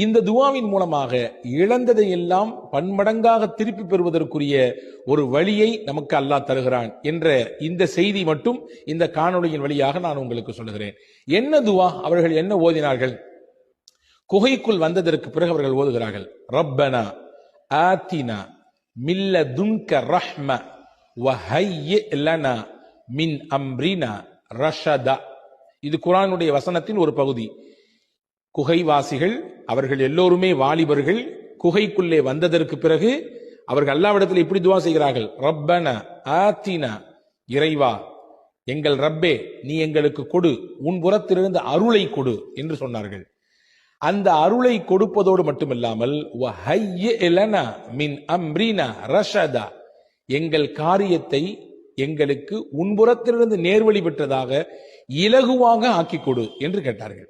இந்த துவாவின் மூலமாக இழந்ததை எல்லாம் பன்மடங்காக திருப்பி பெறுவதற்குரிய ஒரு வழியை நமக்கு அல்லாஹ் தருகிறான் என்ற இந்த செய்தி மட்டும் இந்த காணொளியின் வழியாக நான் உங்களுக்கு சொல்லுகிறேன். என்ன துவா அவர்கள் என்ன ஓதினார்கள்? குகைக்குள் வந்ததற்கு பிறகு அவர்கள் ஓதுகிறார்கள், ரப்பனா ஆத்தினா மில்ல துன்க ரஹ்ம வஹய்யி லனா மின் அம்ரினா ரஷதா. இது குர்ஆனுடைய வசனத்தின் ஒரு பகுதி. குகைவாசிகள் அவர்கள் எல்லோருமே வாலிபர்கள். குகைக்குள்ளே வந்ததற்கு பிறகு அவர்கள் அல்லாஹ்விடத்தில் இப்படி துவா செய்கிறார்கள், ரப்பனா ஆத்தினா, இறைவா எங்கள் ரப்பே நீ எங்களுக்கு கொடு, உன் புறத்திலிருந்து அருளை கொடு என்று சொன்னார்கள். அந்த அருளை கொடுப்பதோடு மட்டுமில்லாமல் வஹய்யி லனா மின் அம்ரினா ரஷதா, எங்கள் காரியத்தை எங்களுக்கு உன்புறத்திலிருந்து நேர்வழி பெற்றதாக இலகுவாக ஆக்கிக் கொடு என்று கேட்டார்கள்.